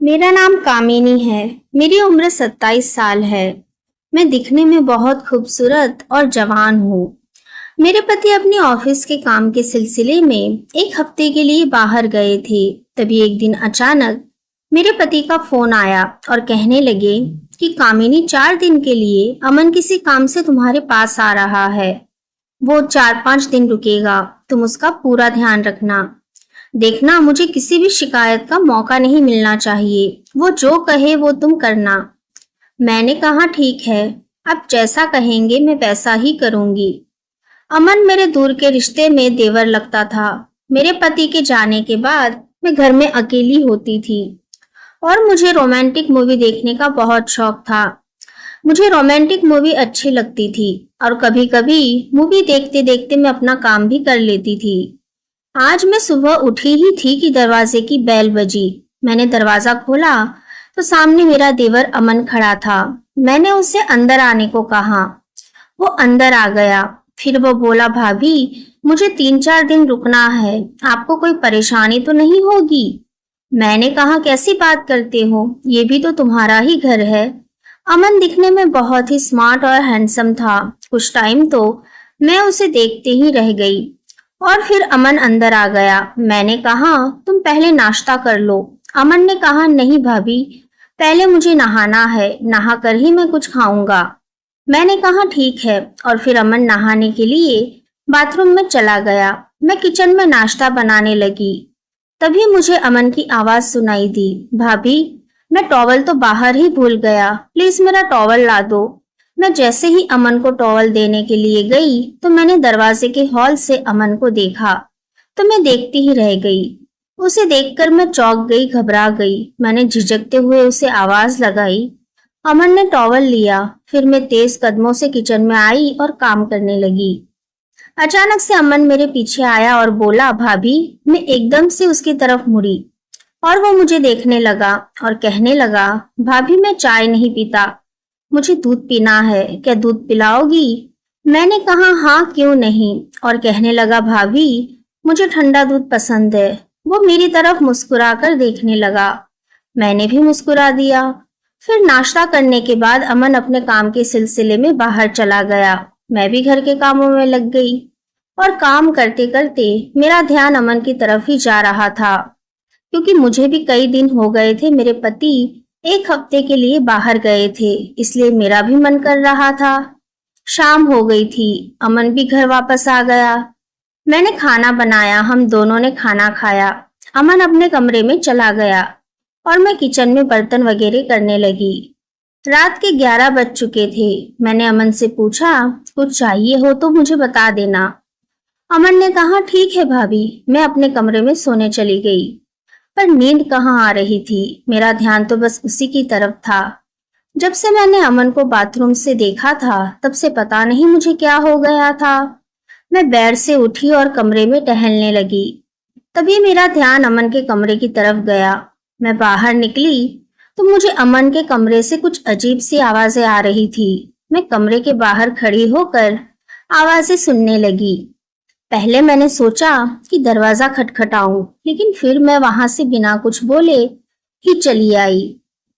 मेरा नाम कामिनी है। मेरी उम्र 27 साल है। मैं दिखने में बहुत खूबसूरत और जवान हूँ। मेरे पति अपने ऑफिस के काम के सिलसिले में एक हफ्ते के लिए बाहर गए थे। तभी एक दिन अचानक मेरे पति का फोन आया और कहने लगे कि कामिनी 4 दिन के लिए अमन किसी काम से तुम्हारे पास आ रहा है। वो 4-5 दिन रुकेगा। तुम उसका पूरा ध्यान रखना। देखना, मुझे किसी भी शिकायत का मौका नहीं मिलना चाहिए। वो जो कहे वो तुम करना। मैंने कहा ठीक है, आप जैसा कहेंगे मैं वैसा ही करूंगी। अमन मेरे दूर के रिश्ते में देवर लगता था। मेरे पति के जाने के बाद मैं घर में अकेली होती थी और मुझे रोमांटिक मूवी देखने का बहुत शौक था। मुझे रोमांटिक मूवी अच्छी लगती थी और कभी-कभी मूवी देखते देखते मैं अपना काम भी कर लेती थी। आज मैं सुबह उठी ही थी कि दरवाजे की बेल बजी। मैंने दरवाजा खोला तो सामने मेरा देवर अमन खड़ा था। मैंने उसे अंदर आने को कहा। वो अंदर आ गया। फिर वो बोला, भाभी मुझे 3-4 दिन रुकना है, आपको कोई परेशानी तो नहीं होगी? मैंने कहा, कैसी बात करते हो, ये भी तो तुम्हारा ही घर है। अमन दिखने में बहुत ही स्मार्ट और हैंडसम था। कुछ टाइम तो मैं उसे देखते ही रह गई और फिर अमन अंदर आ गया। मैंने कहा, तुम पहले नाश्ता कर लो। अमन ने कहा, नहीं भाभी, पहले मुझे नहाना है, नहा कर ही मैं कुछ खाऊंगा। मैंने कहा ठीक है और फिर अमन नहाने के लिए बाथरूम में चला गया। मैं किचन में नाश्ता बनाने लगी। तभी मुझे अमन की आवाज सुनाई दी, भाभी मैं टॉवल तो बाहर ही भूल गया, प्लीज मेरा टॉवल ला दो। मैं जैसे ही अमन को टॉवल देने के लिए गई तो मैंने दरवाजे के हॉल से अमन को देखा तो मैं देखती ही रह गई। उसे देखकर मैं चौंक गई, घबरा गई। मैंने झिझकते हुए उसे आवाज लगाई। अमन ने टॉवल लिया। फिर मैं तेज कदमों से किचन में आई और काम करने लगी। अचानक से अमन मेरे पीछे आया और बोला, भाभी। मैं एकदम से उसकी तरफ मुड़ी और वो मुझे देखने लगा और कहने लगा, भाभी मैं चाय नहीं पीता, मुझे दूध पीना है, क्या दूध पिलाओगी? मैंने कहा हाँ क्यों नहीं, और कहने लगा, भाभी मुझे ठंडा दूध पसंद है। वो मेरी तरफ मुस्कुराकर देखने लगा। मैंने भी मुस्कुरा दिया। फिर नाश्ता करने के बाद अमन अपने काम के सिलसिले में बाहर चला गया। मैं भी घर के कामों में लग गई और काम करते करते मेरा ध्यान अमन की तरफ ही जा रहा था, क्योंकि मुझे भी कई दिन हो गए थे। मेरे पति एक हफ्ते के लिए बाहर गए थे, इसलिए मेरा भी मन कर रहा था। शाम हो गई थी। अमन भी घर वापस आ गया। मैंने खाना बनाया। हम दोनों ने खाना खाया। अमन अपने कमरे में चला गया और मैं किचन में बर्तन वगैरह करने लगी। रात के 11 बज चुके थे। मैंने अमन से पूछा, कुछ चाहिए हो तो मुझे बता देना। अमन ने कहा, ठीक है भाभी। मैं अपने कमरे में सोने चली गई, पर नींद कहाँ आ रही थी। मेरा ध्यान तो बस उसी की तरफ था। जब से मैंने अमन को बाथरूम से देखा था, तब से पता नहीं मुझे क्या हो गया था। मैं बेड से उठी और कमरे में टहलने लगी। तभी मेरा ध्यान अमन के कमरे की तरफ गया। मैं बाहर निकली तो मुझे अमन के कमरे से कुछ अजीब सी आवाजें आ रही थी। मैं कमरे के बाहर खड़ी होकर आवाजें सुनने लगी। पहले मैंने सोचा कि दरवाजा खटखटाऊं, लेकिन फिर मैं वहां से बिना कुछ बोले ही चली आई।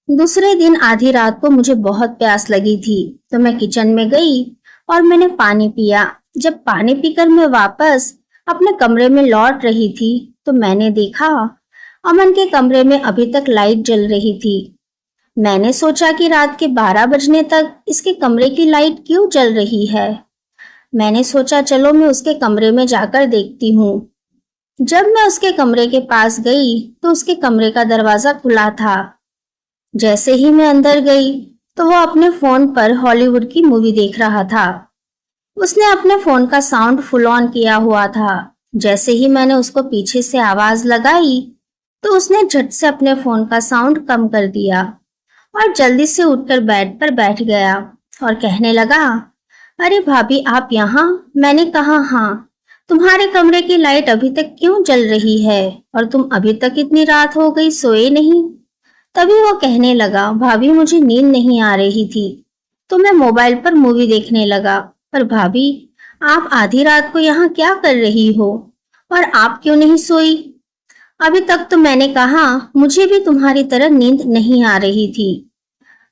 दूसरे दिन आधी रात को मुझे बहुत प्यास लगी थी, तो मैं किचन में गई और मैंने पानी पिया। जब पानी पीकर मैं वापस अपने कमरे में लौट रही थी तो मैंने देखा अमन के कमरे में अभी तक लाइट जल रही थी। मैंने सोचा कि रात के 12 बजने तक इसके कमरे की लाइट क्यों जल रही है। मैंने सोचा चलो मैं उसके कमरे में जाकर देखती हूँ। जब मैं उसके कमरे के पास गई तो उसके कमरे का दरवाजा खुला था। जैसे ही मैं अंदर गई तो वो अपने फोन पर हॉलीवुड की मूवी देख रहा था। उसने अपने फोन का साउंड फुल ऑन किया हुआ था। जैसे ही मैंने उसको पीछे से आवाज लगाई तो उसने झट से अपने फोन का साउंड कम कर दिया और जल्दी से उठकर बेड पर बैठ गया और कहने लगा, अरे भाभी आप यहाँ? मैंने कहा हाँ। तुम्हारे कमरे की लाइट अभी तक क्यों जल रही है और तुम अभी तक इतनी रात हो गई सोए नहीं? तभी वो कहने लगा, भाभी मुझे नींद नहीं आ रही थी तो मैं मोबाइल पर मूवी देखने लगा। पर भाभी आप आधी रात को यहाँ क्या कर रही हो और आप क्यों नहीं सोई? अभी तक तो मैंने कहा मुझे भी तुम्हारी तरह नींद नहीं आ रही थी।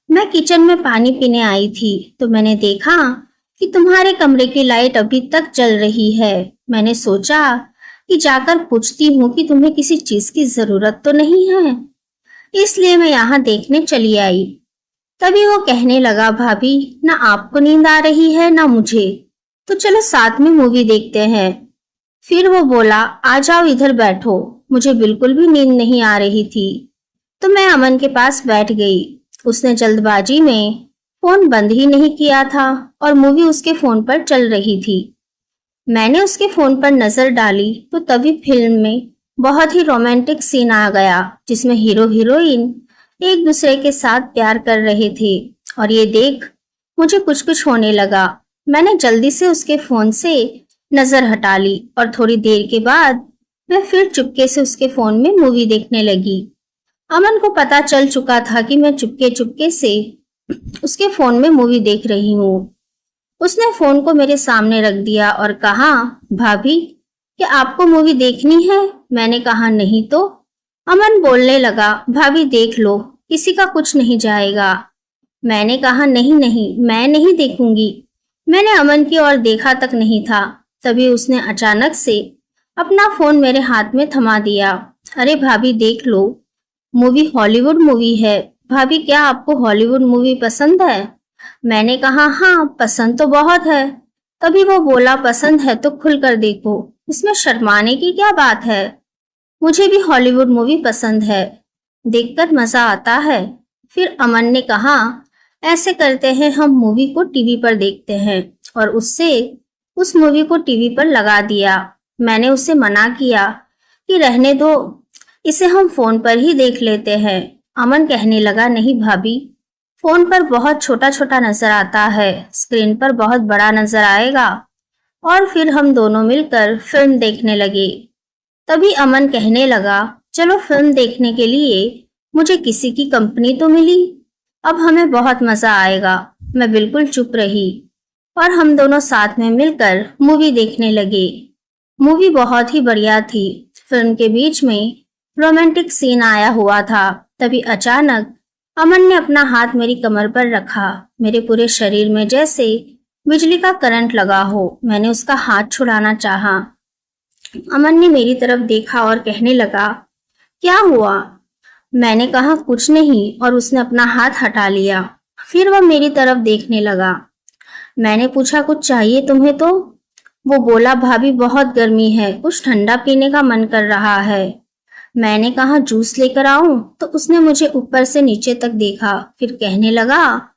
मैं किचन में पानी पीने आई थी तो मैंने देखा कि तुम्हारे कमरे की लाइट अभी तक जल रही है। मैंने सोचा कि जाकर पूछती हूँ कि तुम्हें किसी चीज की जरूरत तो नहीं है, इसलिए मैं यहाँ देखने चली आई। तभी वो कहने लगा, भाभी ना आपको नींद आ रही है ना मुझे, तो चलो साथ में मूवी देखते हैं। फिर वो बोला, आ जाओ इधर बैठो। मुझे बिल्कुल भी नींद नहीं आ रही थी तो मैं अमन के पास बैठ गई। उसने जल्दबाजी में फोन बंद ही नहीं किया था और मूवी उसके फोन पर चल रही थी। मैंने उसके फोन पर नजर डाली तो तभी फिल्म में बहुत ही रोमांटिक सीन आ गया जिसमें हीरो हीरोइन एक दूसरे के साथ प्यार कर रहे थे और ये देख मुझे कुछ कुछ होने लगा। मैंने जल्दी से उसके फोन से नजर हटा ली और थोड़ी देर के बाद मैं फिर चुपके से उसके फोन में मूवी देखने लगी। अमन को पता चल चुका था कि मैं चुपके चुपके से उसके फोन में मूवी देख रही हूँ। उसने फोन को मेरे सामने रख दिया और कहा, भाभी क्या आपको मूवी देखनी है? मैंने कहा नहीं तो। अमन बोलने लगा, भाभी देख लो, किसी का कुछ नहीं जाएगा। मैंने कहा नहीं नहीं, मैं नहीं देखूंगी। मैंने अमन की ओर देखा तक नहीं था, तभी उसने अचानक से अपना फोन मेरे हाथ में थमा दिया। अरे भाभी देख लो, मूवी हॉलीवुड मूवी है। भाभी क्या आपको हॉलीवुड मूवी पसंद है? मैंने कहा हाँ पसंद तो बहुत है। तभी वो बोला, पसंद है तो खुलकर देखो, इसमें शर्माने की क्या बात है। मुझे भी हॉलीवुड मूवी पसंद है, देखकर मजा आता है। फिर अमन ने कहा, ऐसे करते हैं हम मूवी को टीवी पर देखते हैं, और उससे उस मूवी को टीवी पर लगा दिया। मैंने उसे मना किया कि रहने दो, इसे हम फोन पर ही देख लेते हैं। अमन कहने लगा, नहीं भाभी, फोन पर बहुत छोटा छोटा नजर आता है, स्क्रीन पर बहुत बड़ा नजर आएगा। और फिर हम दोनों मिलकर फिल्म देखने लगे। तभी अमन कहने लगा, चलो फिल्म देखने के लिए मुझे किसी की कंपनी तो मिली, अब हमें बहुत मजा आएगा। मैं बिल्कुल चुप रही और हम दोनों साथ में मिलकर मूवी देखने लगे। मूवी बहुत ही बढ़िया थी। फिल्म के बीच में रोमांटिक सीन आया हुआ था। तभी अचानक अमन ने अपना हाथ मेरी कमर पर रखा। मेरे पूरे शरीर में जैसे बिजली का करंट लगा हो। मैंने उसका हाथ छुड़ाना चाहा। अमन ने मेरी तरफ देखा और कहने लगा, क्या हुआ? मैंने कहा कुछ नहीं, और उसने अपना हाथ हटा लिया। फिर वह मेरी तरफ देखने लगा। मैंने पूछा, कुछ चाहिए तुम्हें? तो वो बोला, भाभी बहुत गर्मी है, कुछ ठंडा पीने का मन कर रहा है। मैंने कहा जूस लेकर आऊं? तो उसने मुझे ऊपर से नीचे तक देखा, फिर कहने लगा,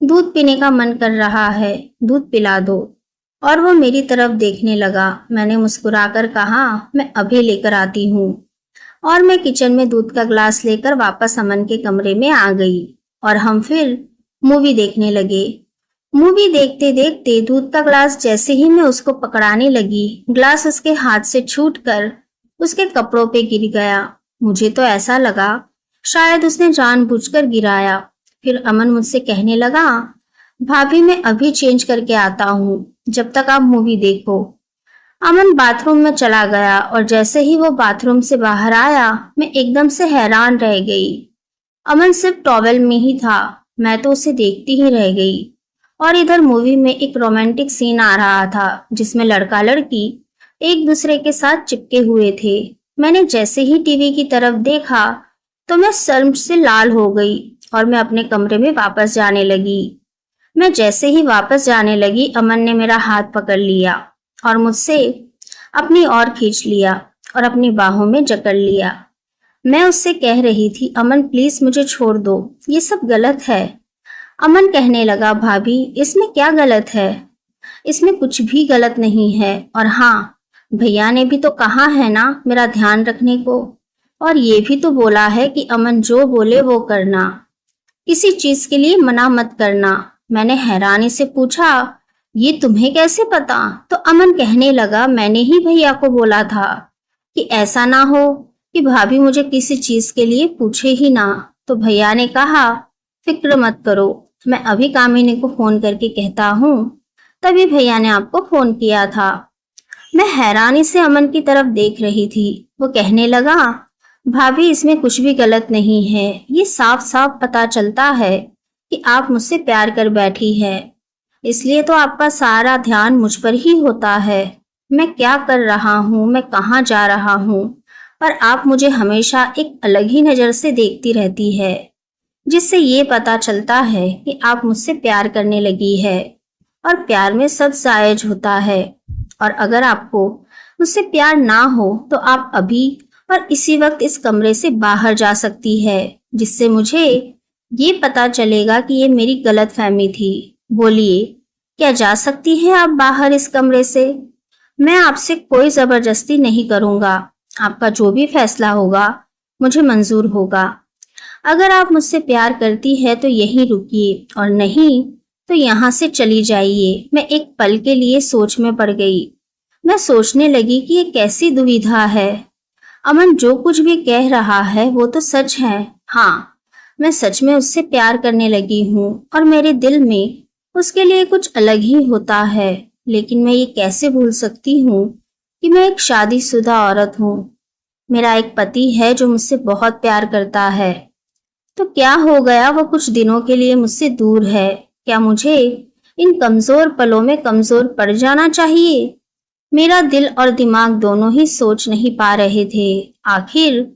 दूध पीने का मन कर रहा है, दूध पिला दो। और वो मेरी तरफ देखने लगा। मैंने मुस्कुराकर कहा, मैं अभी लेकर आती हूँ। और मैं किचन में दूध का ग्लास लेकर वापस अमन के कमरे में आ गई और हम फिर मूवी देखने लगे। मूवी देखते देखते दूध का ग्लास जैसे ही मैं उसको पकड़ाने लगी, ग्लास उसके हाथ से छूटकर उसके कपड़ों पे गिर गया। मुझे तो ऐसा लगा शायद उसने जानबूझकर गिराया। फिर अमन मुझसे कहने लगा, भाभी मैं अभी चेंज करके आता हूँ, जब तक आप मूवी देखो। अमन बाथरूम में चला गया और जैसे ही वो बाथरूम से बाहर आया, मैं एकदम से हैरान रह गई। अमन सिर्फ टॉवेल में ही था। मैं तो उसे देखती ही रह गई। और इधर मूवी में एक रोमांटिक सीन आ रहा था जिसमें लड़का लड़की एक दूसरे के साथ चिपके हुए थे। मैंने जैसे ही टीवी की तरफ देखा तो मैं शर्म से लाल हो गई और मैं अपने कमरे में वापस जाने लगी। मैं जैसे ही वापस जाने लगी, अमन ने मेरा हाथ पकड़ लिया और मुझसे अपनी ओर खींच लिया और अपनी बाहों में जकड़ लिया। मैं उससे कह रही थी, अमन प्लीज मुझे छोड़ दो, ये सब गलत है। अमन कहने लगा, भाभी इसमें क्या गलत है? इसमें कुछ भी गलत नहीं है। और हाँ, भैया ने भी तो कहा है ना मेरा ध्यान रखने को, और ये भी तो बोला है कि अमन जो बोले वो करना, किसी चीज के लिए मना मत करना। मैंने हैरानी से पूछा, ये तुम्हें कैसे पता? तो अमन कहने लगा, मैंने ही भैया को बोला था कि ऐसा ना हो कि भाभी मुझे किसी चीज के लिए पूछे ही ना। तो भैया ने कहा, फिक्र मत करो, मैं अभी कामिनी को फोन करके कहता हूँ। तभी भैया ने आपको फोन किया था। मैं हैरानी से अमन की तरफ देख रही थी। वो कहने लगा, भाभी, इसमें कुछ भी गलत नहीं है। ये साफ साफ पता चलता है कि आप मुझसे प्यार कर बैठी है, इसलिए तो आपका सारा ध्यान मुझ पर ही होता है। मैं क्या कर रहा हूँ, मैं कहाँ जा रहा हूँ, पर आप मुझे हमेशा एक अलग ही नज़र से देखती रहती है, जिससे ये पता चलता है कि आप मुझसे प्यार करने लगी है। और प्यार में सब जायज होता है। और अगर आपको मुझसे प्यार ना हो तो आप अभी और इसी वक्त इस कमरे से बाहर जा सकती है, जिससे मुझे ये पता चलेगा कि ये मेरी गलतफहमी थी। बोलिए, क्या जा सकती हैं आप बाहर इस कमरे से? मैं आपसे कोई जबरदस्ती नहीं करूंगा। आपका जो भी फैसला होगा मुझे मंजूर होगा। अगर आप मुझसे प्यार करती है तो यहीं रुकिए, और नहीं तो यहाँ से चली जाइए। मैं एक पल के लिए सोच में पड़ गई। मैं सोचने लगी कि ये कैसी दुविधा है। अमन जो कुछ भी कह रहा है वो तो सच है। हाँ, मैं सच में उससे प्यार करने लगी हूँ, और मेरे दिल में उसके लिए कुछ अलग ही होता है। लेकिन मैं ये कैसे भूल सकती हूँ कि मैं एक शादीशुदा औरत हूँ। मेरा एक पति है जो मुझसे बहुत प्यार करता है। तो क्या हो गया, वो कुछ दिनों के लिए मुझसे दूर है। क्या मुझे इन कमजोर पलों में कमजोर पड़ जाना चाहिए? मेरा दिल और दिमाग दोनों ही सोच नहीं पा रहे थे। आखिर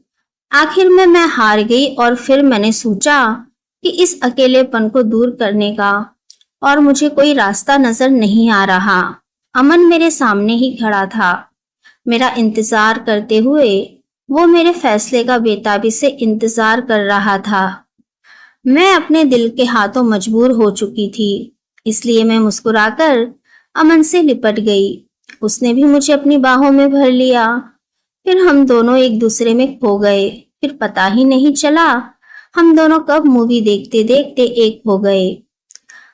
आखिर में मैं हार गई, और फिर मैंने सोचा कि इस अकेलेपन को दूर करने का और मुझे कोई रास्ता नजर नहीं आ रहा। अमन मेरे सामने ही खड़ा था, मेरा इंतजार करते हुए। वो मेरे फैसले का बेताबी से इंतजार कर रहा था। मैं अपने दिल के हाथों मजबूर हो चुकी थी, इसलिए मैं मुस्कुराकर अमन से लिपट गई। उसने भी मुझे अपनी बाहों में भर लिया। फिर हम दोनों एक दूसरे में खो गए। फिर पता ही नहीं चला हम दोनों कब मूवी देखते देखते एक हो गए।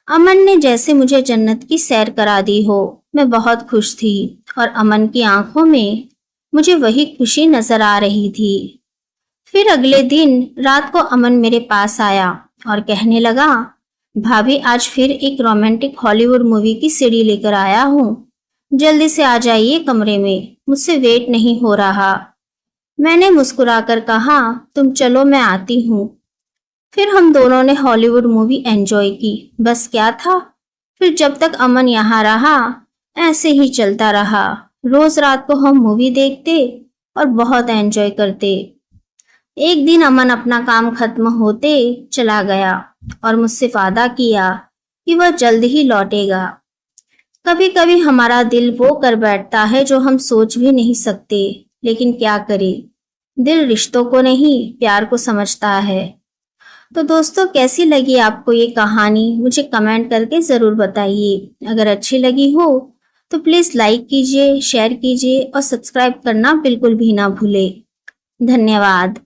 अमन ने जैसे मुझे जन्नत की सैर करा दी हो। मैं बहुत खुश थी, और अमन की आंखों में मुझे वही खुशी नजर आ रही थी। फिर अगले दिन रात को अमन मेरे पास आया और कहने लगा, भाभी, आज फिर एक रोमांटिक हॉलीवुड मूवी की सीडी लेकर आया हूँ। जल्दी से आ जाइए कमरे में, मुझसे वेट नहीं हो रहा। मैंने मुस्कुराकर कहा, तुम चलो, मैं आती हूँ। फिर हम दोनों ने हॉलीवुड मूवी एंजॉय की। बस क्या था, फिर जब तक अमन यहाँ रहा ऐसे ही चलता रहा। रोज रात को हम मूवी देखते और बहुत एंजॉय करते। एक दिन अमन अपना काम खत्म होते चला गया और मुझसे वादा किया कि वह जल्द ही लौटेगा। कभी कभी हमारा दिल वो कर बैठता है जो हम सोच भी नहीं सकते, लेकिन क्या करें, दिल रिश्तों को नहीं, प्यार को समझता है। तो दोस्तों, कैसी लगी आपको ये कहानी, मुझे कमेंट करके ज़रूर बताइए। अगर अच्छी लगी हो तो प्लीज़ लाइक कीजिए, शेयर कीजिए और सब्सक्राइब करना बिल्कुल भी ना भूलें। धन्यवाद।